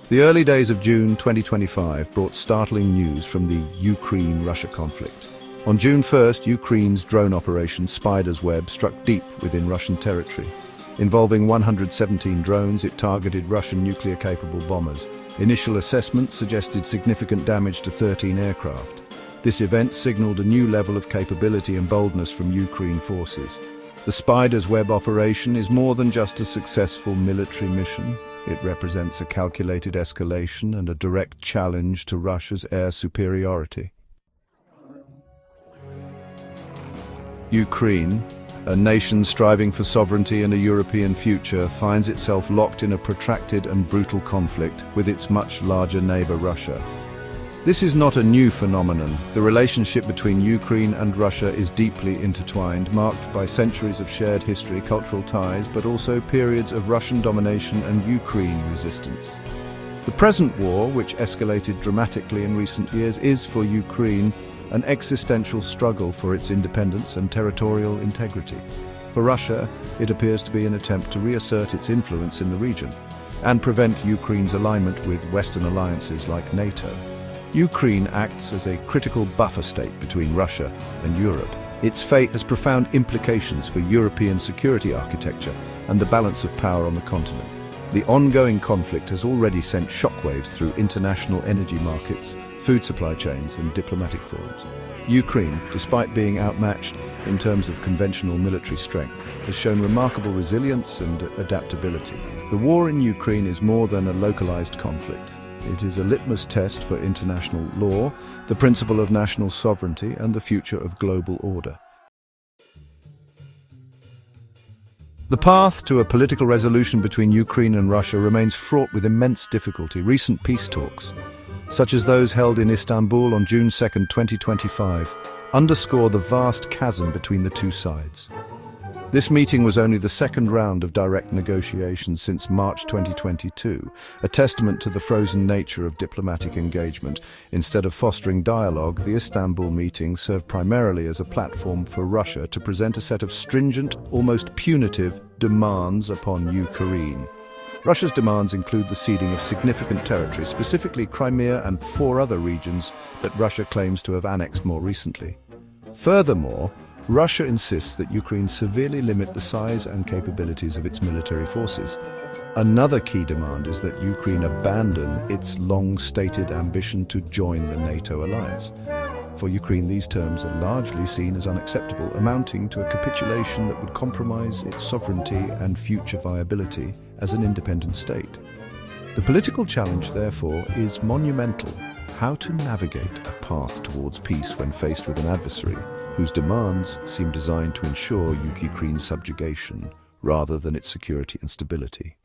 The early days of June 2025 brought startling news from the Ukraine-Russia conflict. On June 1st, Ukraine's drone operation Spider's Web struck deep within Russian territory. Involving 117 drones, it targeted Russian nuclear-capable bombers. Initial assessments suggested significant damage to 13 aircraft. This event signaled a new level of capability and boldness from Ukraine forces. The Spider's Web operation is more than just a successful military mission. It represents a calculated escalation and a direct challenge to Russia's air superiority. Ukraine, a nation striving for sovereignty and a European future, finds itself locked in a protracted and brutal conflict with its much larger neighbor Russia. This is not a new phenomenon. The relationship between Ukraine and Russia is deeply intertwined, marked by centuries of shared history, cultural ties, but also periods of Russian domination and Ukraine resistance. The present war, which escalated dramatically in recent years, is for Ukraine an existential struggle for its independence and territorial integrity. For Russia, it appears to be an attempt to reassert its influence in the region and prevent Ukraine's alignment with Western alliances like NATO. Ukraine acts as a critical buffer state between Russia and Europe. Its fate has profound implications for European security architecture and the balance of power on the continent. The ongoing conflict has already sent shockwaves through international energy markets, food supply chains, and diplomatic forums. Ukraine, despite being outmatched in terms of conventional military strength, has shown remarkable resilience and adaptability. The war in Ukraine is more than a localized conflict. It is a litmus test for international law, the principle of national sovereignty, and the future of global order. The path to a political resolution between Ukraine and Russia remains fraught with immense difficulty. Recent peace talks, such as those held in Istanbul on June 2, 2025, underscore the vast chasm between the two sides. This meeting was only the second round of direct negotiations since March 2022, a testament to the frozen nature of diplomatic engagement. Instead of fostering dialogue, the Istanbul meeting served primarily as a platform for Russia to present a set of stringent, almost punitive, demands upon Ukraine. Russia's demands include the ceding of significant territory, specifically Crimea and 4 other regions that Russia claims to have annexed more recently. Furthermore, Russia insists that Ukraine severely limit the size and capabilities of its military forces. Another key demand is that Ukraine abandon its long-stated ambition to join the NATO alliance. For Ukraine, these terms are largely seen as unacceptable, amounting to a capitulation that would compromise its sovereignty and future viability as an independent state. The political challenge, therefore, is monumental: how to navigate a path towards peace when faced with an adversary whose demands seem designed to ensure Ukraine's subjugation rather than its security and stability.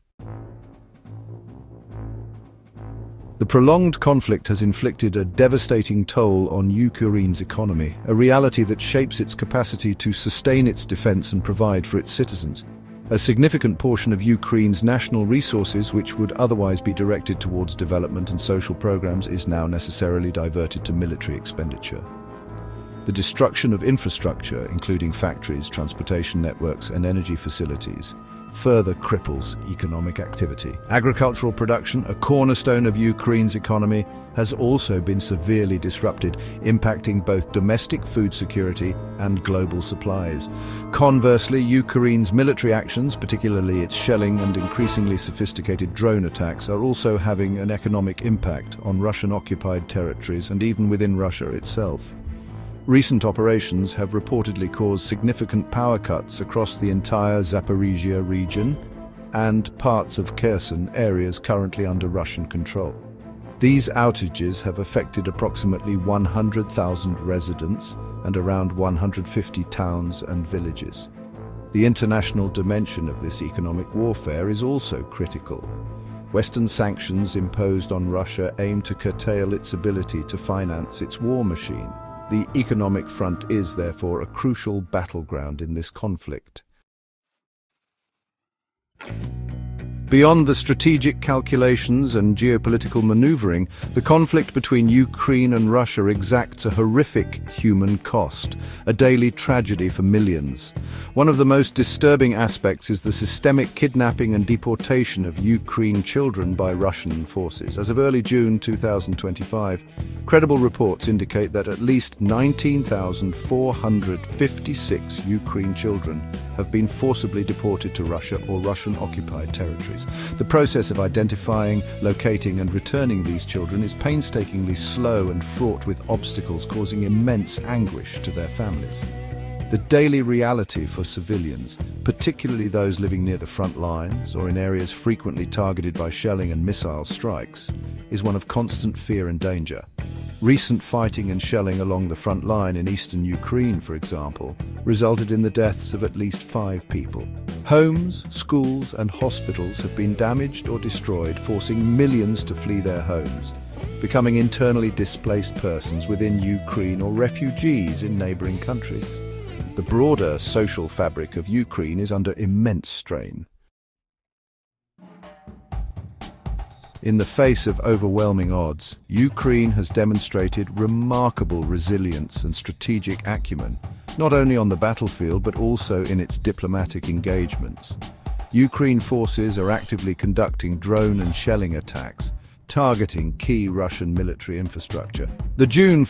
The prolonged conflict has inflicted a devastating toll on Ukraine's economy, a reality that shapes its capacity to sustain its defense and provide for its citizens. A significant portion of Ukraine's national resources, which would otherwise be directed towards development and social programs, is now necessarily diverted to military expenditure. The destruction of infrastructure, including factories, transportation networks, and energy facilities, further cripples economic activity. Agricultural production, a cornerstone of Ukraine's economy, has also been severely disrupted, impacting both domestic food security and global supplies. Conversely, Ukraine's military actions, particularly its shelling and increasingly sophisticated drone attacks, are also having an economic impact on Russian-occupied territories and even within Russia itself. Recent operations have reportedly caused significant power cuts across the entire Zaporizhia region and parts of Kherson, areas currently under Russian control. These outages have affected approximately 100,000 residents and around 150 towns and villages. The international dimension of this economic warfare is also critical. Western sanctions imposed on Russia aim to curtail its ability to finance its war machine. The economic front is, therefore, a crucial battleground in this conflict. Beyond the strategic calculations and geopolitical maneuvering, the conflict between Ukraine and Russia exacts a horrific human cost, a daily tragedy for millions. One of the most disturbing aspects is the systemic kidnapping and deportation of Ukraine children by Russian forces. As of early June 2025, credible reports indicate that at least 19,456 Ukraine children have been forcibly deported to Russia or Russian-occupied territories. The process of identifying, locating and returning these children is painstakingly slow and fraught with obstacles, causing immense anguish to their families. The daily reality for civilians, particularly those living near the front lines or in areas frequently targeted by shelling and missile strikes, is one of constant fear and danger. Recent fighting and shelling along the front line in eastern Ukraine, for example, resulted in the deaths of at least 5 people. Homes, schools and hospitals have been damaged or destroyed, forcing millions to flee their homes, becoming internally displaced persons within Ukraine or refugees in neighboring countries. The broader social fabric of Ukraine is under immense strain. In the face of overwhelming odds, Ukraine has demonstrated remarkable resilience and strategic acumen, not only on the battlefield but also in its diplomatic engagements. Ukraine forces are actively conducting drone and shelling attacks, targeting key Russian military infrastructure. The June 1,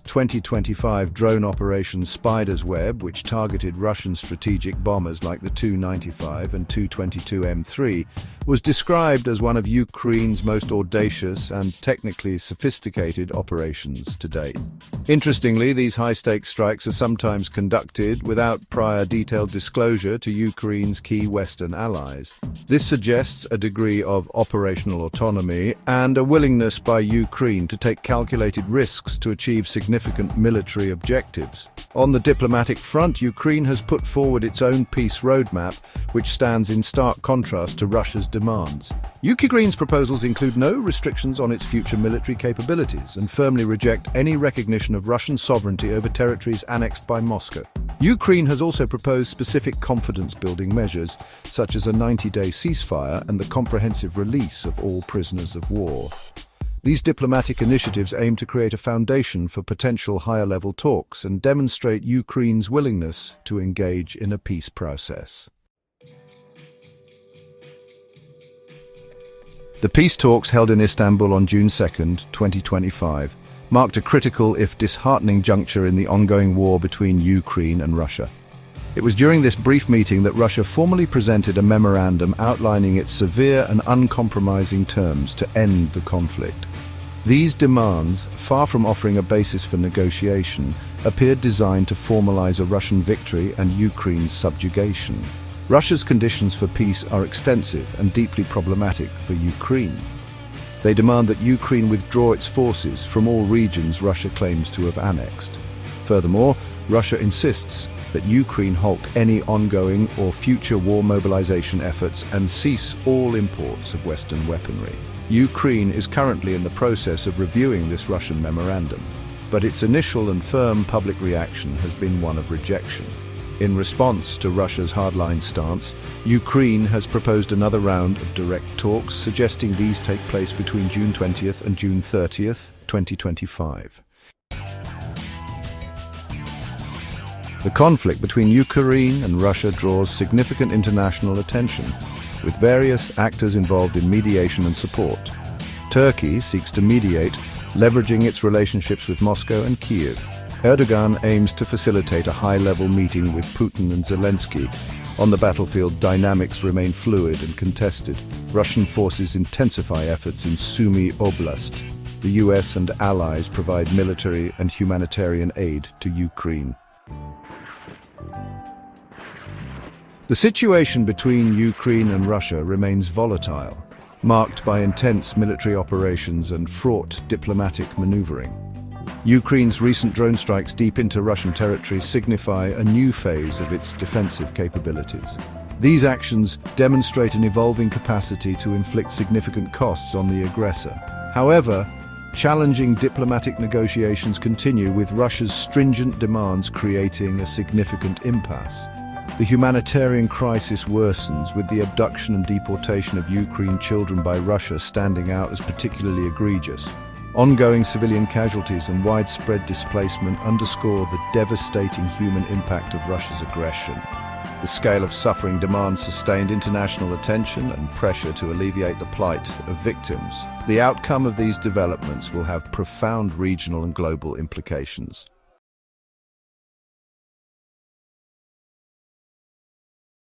2025 drone Operation Spider's Web, which targeted Russian strategic bombers like the Tu-95 and Tu-22M3, was described as one of Ukraine's most audacious and technically sophisticated operations to date. Interestingly, these high-stakes strikes are sometimes conducted without prior detailed disclosure to Ukraine's key Western allies. This suggests a degree of operational autonomy and a willingness by Ukraine to take calculated risks to achieve significant military objectives. On the diplomatic front, Ukraine has put forward its own peace roadmap, which stands in stark contrast to Russia's demands. UQREEN's proposals include no restrictions on its future military capabilities and firmly reject any recognition of Russian sovereignty over territories annexed by Moscow. Ukraine has also proposed specific confidence-building measures, such as a 90-day ceasefire and the comprehensive release of all prisoners of war. These diplomatic initiatives aim to create a foundation for potential higher-level talks and demonstrate Ukraine's willingness to engage in a peace process. The peace talks held in Istanbul on June 2, 2025, marked a critical, if disheartening, juncture in the ongoing war between Ukraine and Russia. It was during this brief meeting that Russia formally presented a memorandum outlining its severe and uncompromising terms to end the conflict. These demands, far from offering a basis for negotiation, appeared designed to formalize a Russian victory and Ukraine's subjugation. Russia's conditions for peace are extensive and deeply problematic for Ukraine. They demand that Ukraine withdraw its forces from all regions Russia claims to have annexed. Furthermore, Russia insists that Ukraine halt any ongoing or future war mobilization efforts and cease all imports of Western weaponry. Ukraine is currently in the process of reviewing this Russian memorandum, but its initial and firm public reaction has been one of rejection. In response to Russia's hardline stance, Ukraine has proposed another round of direct talks, suggesting these take place between June 20th and June 30th, 2025. The conflict between Ukraine and Russia draws significant international attention, with various actors involved in mediation and support. Turkey seeks to mediate, leveraging its relationships with Moscow and Kyiv. Erdogan aims to facilitate a high-level meeting with Putin and Zelensky. On the battlefield, dynamics remain fluid and contested. Russian forces intensify efforts in Sumy Oblast. The US and allies provide military and humanitarian aid to Ukraine. The situation between Ukraine and Russia remains volatile, marked by intense military operations and fraught diplomatic maneuvering. Ukraine's recent drone strikes deep into Russian territory signify a new phase of its defensive capabilities. These actions demonstrate an evolving capacity to inflict significant costs on the aggressor. However, challenging diplomatic negotiations continue, with Russia's stringent demands creating a significant impasse. The humanitarian crisis worsens, with the abduction and deportation of Ukraine children by Russia standing out as particularly egregious. Ongoing civilian casualties and widespread displacement underscore the devastating human impact of Russia's aggression. The scale of suffering demands sustained international attention and pressure to alleviate the plight of victims. The outcome of these developments will have profound regional and global implications.